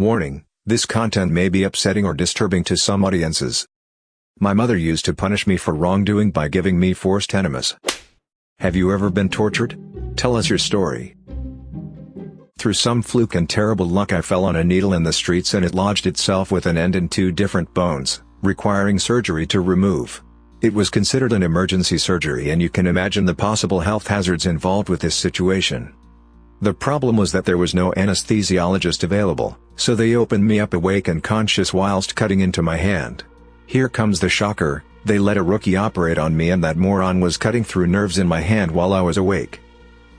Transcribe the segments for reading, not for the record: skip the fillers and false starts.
Warning: this content may be upsetting or disturbing to some audiences. My mother used to punish me for wrongdoing by giving me forced enemas. Have you ever been tortured? Tell us your story. Through some fluke and terrible luck, I fell on a needle in the streets and it lodged itself with an end in 2 different bones, requiring surgery to remove. It was considered an emergency surgery, and you can imagine the possible health hazards involved with this situation. The problem was that there was no anesthesiologist available, so they opened me up awake and conscious whilst cutting into my hand. Here comes the shocker: they let a rookie operate on me, and that moron was cutting through nerves in my hand while I was awake.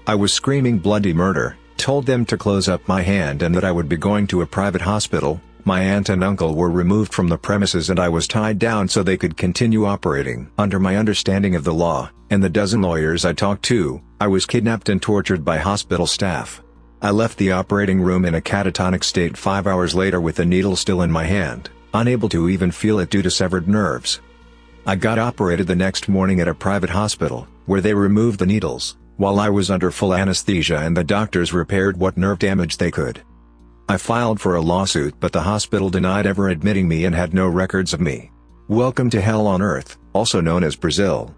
I was screaming bloody murder, told them to close up my hand and that I would be going to a private hospital. My aunt and uncle were removed from the premises and I was tied down so they could continue operating. Under my understanding of the law, and the dozen lawyers I talked to, I was kidnapped and tortured by hospital staff. I left the operating room in a catatonic state 5 hours later with the needle still in my hand, unable to even feel it due to severed nerves. I got operated the next morning at a private hospital, where they removed the needles, while I was under full anesthesia, and the doctors repaired what nerve damage they could. I filed for a lawsuit, but the hospital denied ever admitting me and had no records of me. Welcome to hell on earth, also known as Brazil.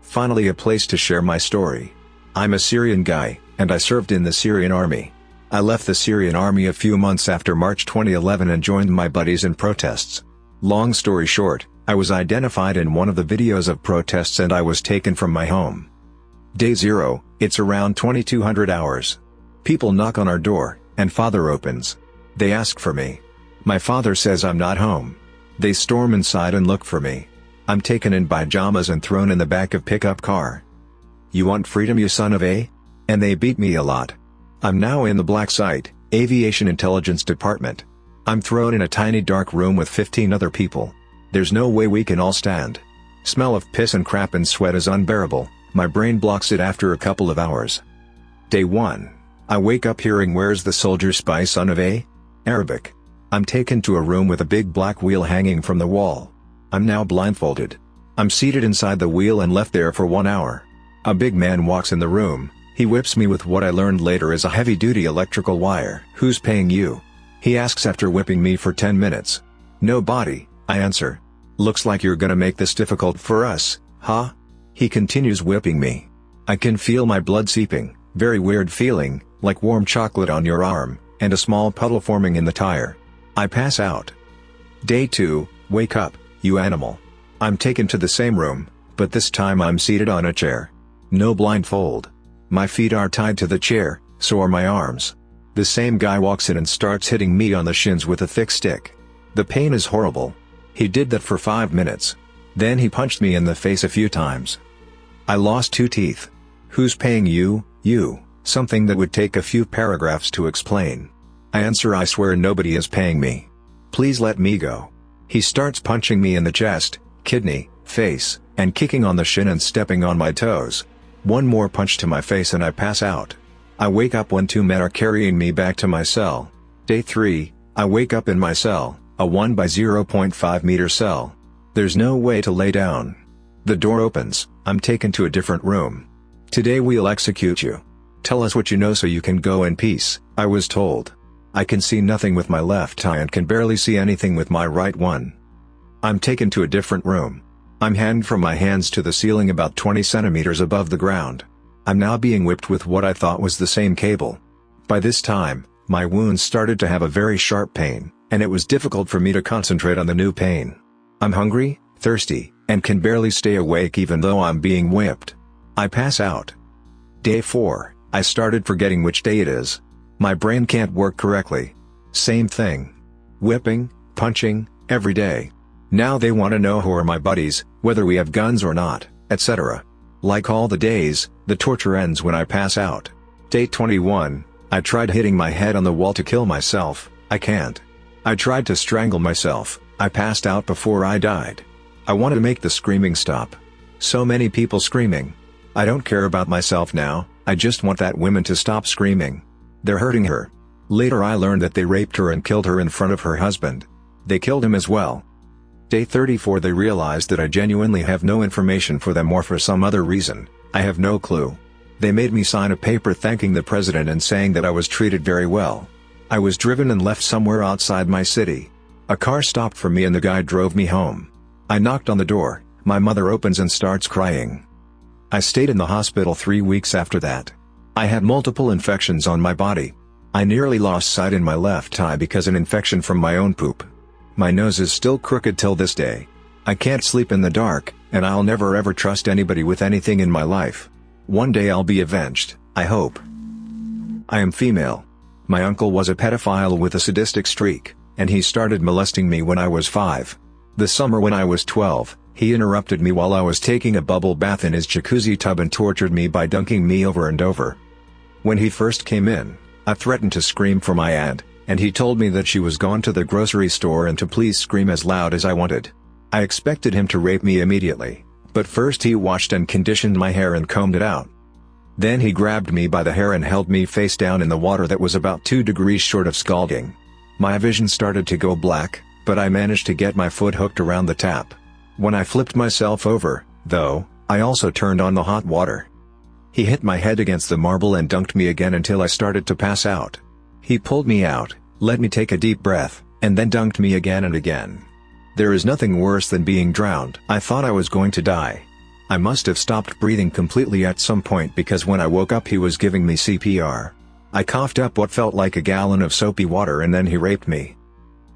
Finally, a place to share my story. I'm a Syrian guy, and I served in the Syrian army. I left the Syrian army a few months after March 2011 and joined my buddies in protests. Long story short, I was identified in one of the videos of protests and I was taken from my home. Day 0, it's around 2200 hours. People knock on our door, and father opens. They ask for me. My father says I'm not home. They storm inside and look for me. I'm taken in by Jamas and thrown in the back of pickup car. You want freedom, you son of a? And they beat me a lot. I'm now in the black site, Aviation Intelligence Department. I'm thrown in a tiny dark room with 15 other people. There's no way we can all stand. Smell of piss and crap and sweat is unbearable. My brain blocks it after a couple of hours. Day 1. I wake up hearing "Where's the soldier spy, son of a?" Arabic. I'm taken to a room with a big black wheel hanging from the wall. I'm now blindfolded. I'm seated inside the wheel and left there for 1 hour. A big man walks in the room. He whips me with what I learned later is a heavy-duty electrical wire. "Who's paying you?" he asks after whipping me for 10 minutes. "Nobody," I answer. "Looks like you're gonna make this difficult for us, huh?" He continues whipping me. I can feel my blood seeping, very weird feeling, like warm chocolate on your arm, and a small puddle forming in the tire. I pass out. Day 2, wake up, you animal. I'm taken to the same room, but this time I'm seated on a chair. No blindfold. My feet are tied to the chair, so are my arms. The same guy walks in and starts hitting me on the shins with a thick stick. The pain is horrible. He did that for 5 minutes. Then he punched me in the face a few times. I lost 2 teeth. "Who's paying you, you?" Something that would take a few paragraphs to explain. I answer, "I swear nobody is paying me. Please let me go." He starts punching me in the chest, kidney, face, and kicking on the shin and stepping on my toes. One more punch to my face and I pass out. I wake up when 2 men are carrying me back to my cell. Day 3, I wake up in my cell, a 1 by 0.5 meter cell. There's no way to lay down. The door opens, I'm taken to a different room. "Today we'll execute you. Tell us what you know so you can go in peace," I was told. I can see nothing with my left eye and can barely see anything with my right one. I'm taken to a different room. I'm hanged from my hands to the ceiling about 20 centimeters above the ground. I'm now being whipped with what I thought was the same cable. By this time, my wounds started to have a very sharp pain, and it was difficult for me to concentrate on the new pain. I'm hungry, thirsty, and can barely stay awake even though I'm being whipped. I pass out. Day 4. I started forgetting which day it is. My brain can't work correctly. Same thing. Whipping, punching, every day. Now they want to know who are my buddies, whether we have guns or not, etc. Like all the days, the torture ends when I pass out. Day 21, I tried hitting my head on the wall to kill myself. I can't. I tried to strangle myself. I passed out before I died. I wanted to make the screaming stop. So many people screaming. I don't care about myself now, I just want that woman to stop screaming. They're hurting her. Later I learned that they raped her and killed her in front of her husband. They killed him as well. Day 34, they realized that I genuinely have no information for them or for some other reason, I have no clue. They made me sign a paper thanking the president and saying that I was treated very well. I was driven and left somewhere outside my city. A car stopped for me and the guy drove me home. I knocked on the door, my mother opens and starts crying. I stayed in the hospital 3 weeks after that. I had multiple infections on my body. I nearly lost sight in my left eye because an infection from my own poop. My nose is still crooked till this day. I can't sleep in the dark, and I'll never ever trust anybody with anything in my life. One day I'll be avenged, I hope. I am female. My uncle was a pedophile with a sadistic streak, and he started molesting me when I was 5. The summer when I was 12, he interrupted me while I was taking a bubble bath in his jacuzzi tub and tortured me by dunking me over and over. When he first came in, I threatened to scream for my aunt, and he told me that she was gone to the grocery store and to please scream as loud as I wanted. I expected him to rape me immediately, but first he washed and conditioned my hair and combed it out. Then he grabbed me by the hair and held me face down in the water that was about 2 degrees short of scalding. My vision started to go black, but I managed to get my foot hooked around the tap. When I flipped myself over, though, I also turned on the hot water. He hit my head against the marble and dunked me again until I started to pass out. He pulled me out, let me take a deep breath, and then dunked me again and again. There is nothing worse than being drowned. I thought I was going to die. I must have stopped breathing completely at some point because when I woke up he was giving me CPR. I coughed up what felt like a gallon of soapy water and then he raped me.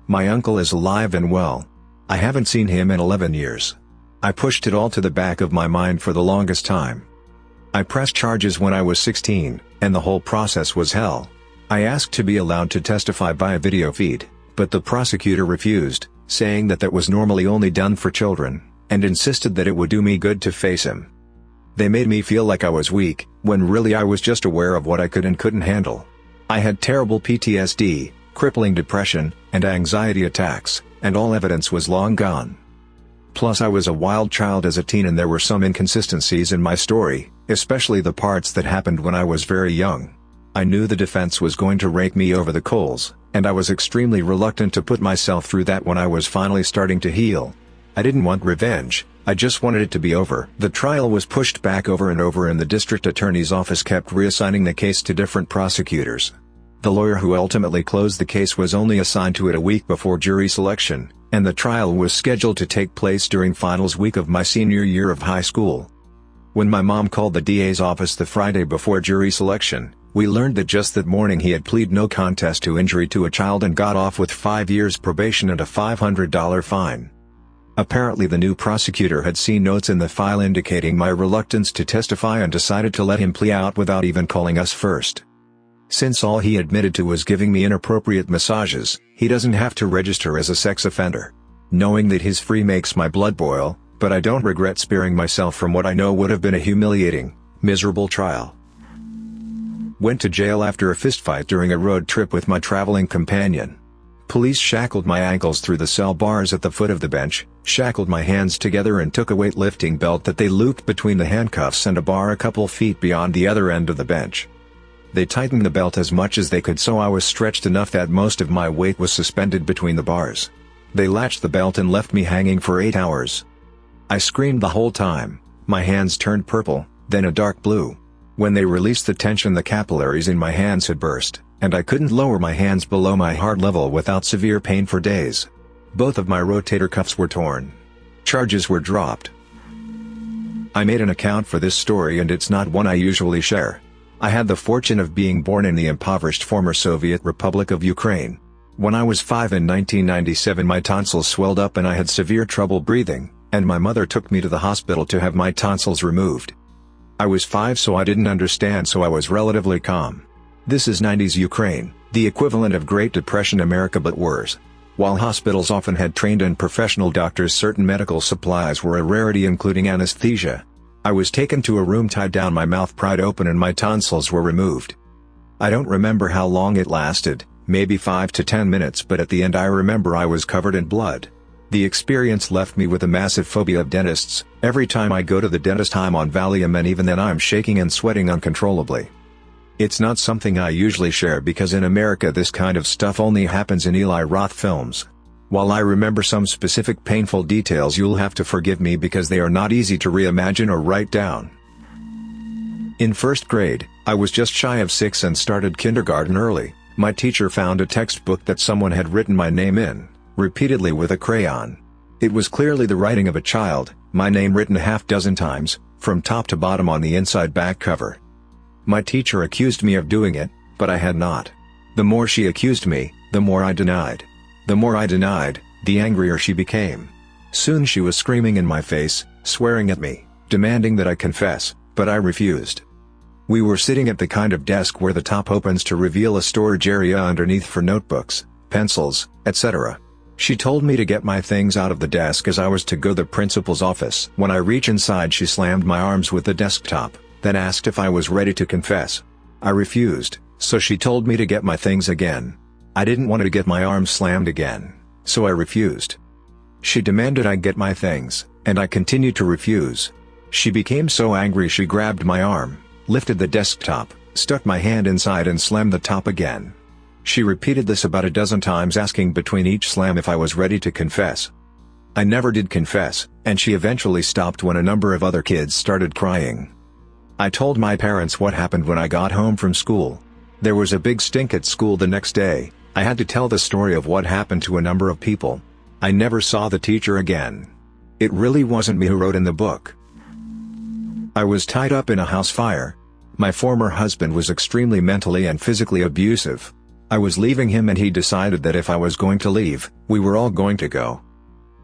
My uncle is alive and well. I haven't seen him in 11 years. I pushed it all to the back of my mind for the longest time. I pressed charges when I was 16, and the whole process was hell. I asked to be allowed to testify by a video feed, but the prosecutor refused, saying that was normally only done for children, and insisted that it would do me good to face him. They made me feel like I was weak, when really I was just aware of what I could and couldn't handle. I had terrible PTSD, crippling depression, and anxiety attacks, and all evidence was long gone. Plus I was a wild child as a teen and there were some inconsistencies in my story, especially the parts that happened when I was very young. I knew the defense was going to rake me over the coals, and I was extremely reluctant to put myself through that when I was finally starting to heal. I didn't want revenge, I just wanted it to be over. The trial was pushed back over and over and the district attorney's office kept reassigning the case to different prosecutors. The lawyer who ultimately closed the case was only assigned to it a week before jury selection, and the trial was scheduled to take place during finals week of my senior year of high school. When my mom called the DA's office the Friday before jury selection, we learned that just that morning he had pleaded no contest to injury to a child and got off with 5 years probation and a $500 fine. Apparently the new prosecutor had seen notes in the file indicating my reluctance to testify and decided to let him plea out without even calling us first. Since all he admitted to was giving me inappropriate massages, he doesn't have to register as a sex offender. Knowing that he's free makes my blood boil, but I don't regret sparing myself from what I know would have been a humiliating, miserable trial. Went to jail after a fistfight during a road trip with my traveling companion. Police shackled my ankles through the cell bars at the foot of the bench, shackled my hands together and took a weightlifting belt that they looped between the handcuffs and a bar a couple feet beyond the other end of the bench. They tightened the belt as much as they could so I was stretched enough that most of my weight was suspended between the bars. They latched the belt and left me hanging for 8 hours. I screamed the whole time, my hands turned purple, then a dark blue. When they released the tension the capillaries in my hands had burst, and I couldn't lower my hands below my heart level without severe pain for days. Both of my rotator cuffs were torn. Charges were dropped. I made an account for this story and it's not one I usually share. I had the fortune of being born in the impoverished former Soviet Republic of Ukraine. When I was 5 in 1997 my tonsils swelled up and I had severe trouble breathing, and my mother took me to the hospital to have my tonsils removed. I was 5 so I didn't understand so I was relatively calm. This is 90s Ukraine, the equivalent of Great Depression America but worse. While hospitals often had trained and professional doctors certain medical supplies were a rarity including anesthesia. I was taken to a room tied down my mouth pried open and my tonsils were removed. I don't remember how long it lasted, maybe 5 to 10 minutes but at the end I remember I was covered in blood. The experience left me with a massive phobia of dentists. Every time I go to the dentist I'm on Valium and even then I'm shaking and sweating uncontrollably. It's not something I usually share because in America this kind of stuff only happens in Eli Roth films. While I remember some specific painful details you'll have to forgive me because they are not easy to reimagine or write down. In first grade, I was just shy of 6 and started kindergarten early, My teacher found a textbook that someone had written my name in, repeatedly with a crayon. It was clearly the writing of a child, my name written a half dozen times, from top to bottom on the inside back cover. My teacher accused me of doing it, but I had not. The more she accused me, the more I denied. The more I denied, the angrier she became. Soon she was screaming in my face, swearing at me, demanding that I confess, but I refused. We were sitting at the kind of desk where the top opens to reveal a storage area underneath for notebooks, pencils, etc. She told me to get my things out of the desk as I was to go to the principal's office. When I reached inside, she slammed my arms with the desktop, then asked if I was ready to confess. I refused, so she told me to get my things again. I didn't want to get my arms slammed again, so I refused. She demanded I get my things, and I continued to refuse. She became so angry she grabbed my arm, lifted the desktop, stuck my hand inside and slammed the top again. She repeated this about a dozen times, asking between each slam if I was ready to confess. I never did confess, and she eventually stopped when a number of other kids started crying. I told my parents what happened when I got home from school. There was a big stink at school the next day. I had to tell the story of what happened to a number of people. I never saw the teacher again. It really wasn't me who wrote in the book. I was tied up in a house fire. My former husband was extremely mentally and physically abusive. I was leaving him and he decided that if I was going to leave, we were all going to go.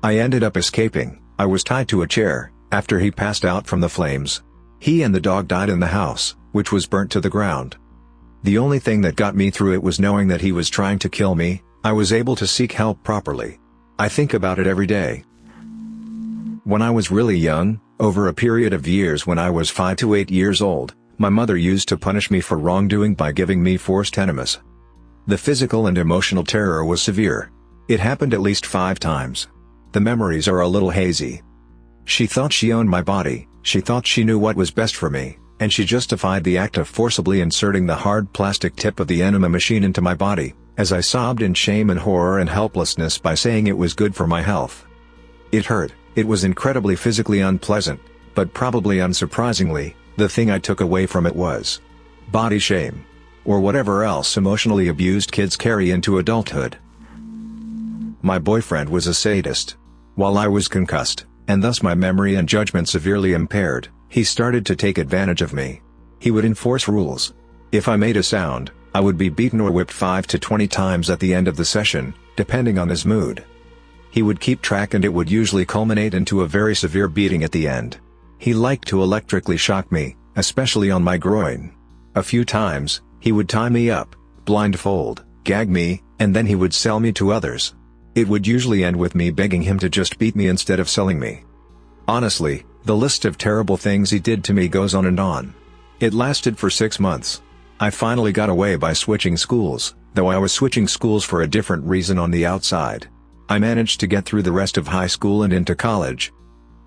I ended up escaping. I was tied to a chair, after he passed out from the flames. He and the dog died in the house, which was burnt to the ground. The only thing that got me through it was knowing that he was trying to kill me. I was able to seek help properly. I think about it every day. When I was really young, over a period of years when I was 5 to 8 years old, my mother used to punish me for wrongdoing by giving me forced enemas. The physical and emotional terror was severe. It happened at least 5 times. The memories are a little hazy. She thought she owned my body, she thought she knew what was best for me, and she justified the act of forcibly inserting the hard plastic tip of the enema machine into my body, as I sobbed in shame and horror and helplessness by saying it was good for my health. It hurt, it was incredibly physically unpleasant, but probably unsurprisingly, the thing I took away from it was body shame. Or whatever else emotionally abused kids carry into adulthood. My boyfriend was a sadist. While I was concussed, and thus my memory and judgment severely impaired, he started to take advantage of me. He would enforce rules. If I made a sound, I would be beaten or whipped 5 to 20 times at the end of the session, depending on his mood. He would keep track and it would usually culminate into a very severe beating at the end. He liked to electrically shock me, especially on my groin. A few times, he would tie me up, blindfold, gag me, and then he would sell me to others. It would usually end with me begging him to just beat me instead of selling me. Honestly, the list of terrible things he did to me goes on and on. It lasted for 6 months. I finally got away by switching schools, though I was switching schools for a different reason on the outside. I managed to get through the rest of high school and into college.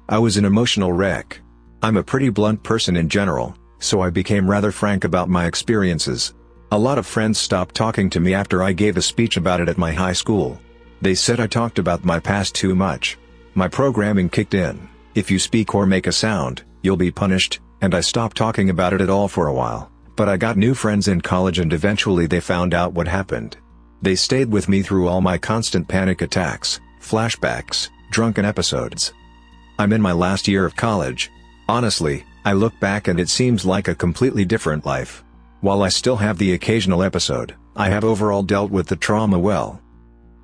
I was an emotional wreck. I'm a pretty blunt person in general, so I became rather frank about my experiences. A lot of friends stopped talking to me after I gave a speech about it at my high school. They said I talked about my past too much. My programming kicked in. If you speak or make a sound, you'll be punished, and I stopped talking about it at all for a while. But I got new friends in college and eventually they found out what happened. They stayed with me through all my constant panic attacks, flashbacks, drunken episodes. I'm in my last year of college. Honestly, I look back and it seems like a completely different life. While I still have the occasional episode, I have overall dealt with the trauma well.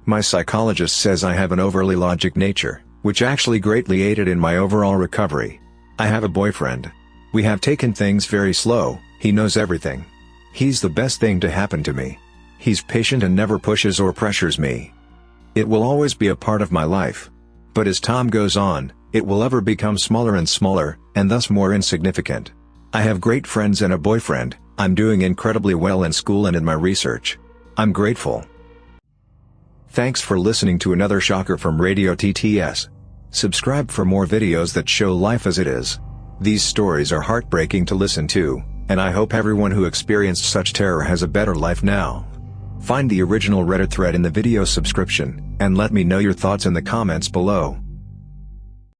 My psychologist says I have an overly logic nature, which actually greatly aided in my overall recovery. I have a boyfriend. We have taken things very slow, he knows everything. He's the best thing to happen to me. He's patient and never pushes or pressures me. It will always be a part of my life. But as time goes on, it will ever become smaller and smaller, and thus more insignificant. I have great friends and a boyfriend. I'm doing incredibly well in school and in my research. I'm grateful. Thanks for listening to another shocker from Radio TTS. Subscribe for more videos that show life as it is. These stories are heartbreaking to listen to, and I hope everyone who experienced such terror has a better life now. Find the original Reddit thread in the video subscription, and let me know your thoughts in the comments below.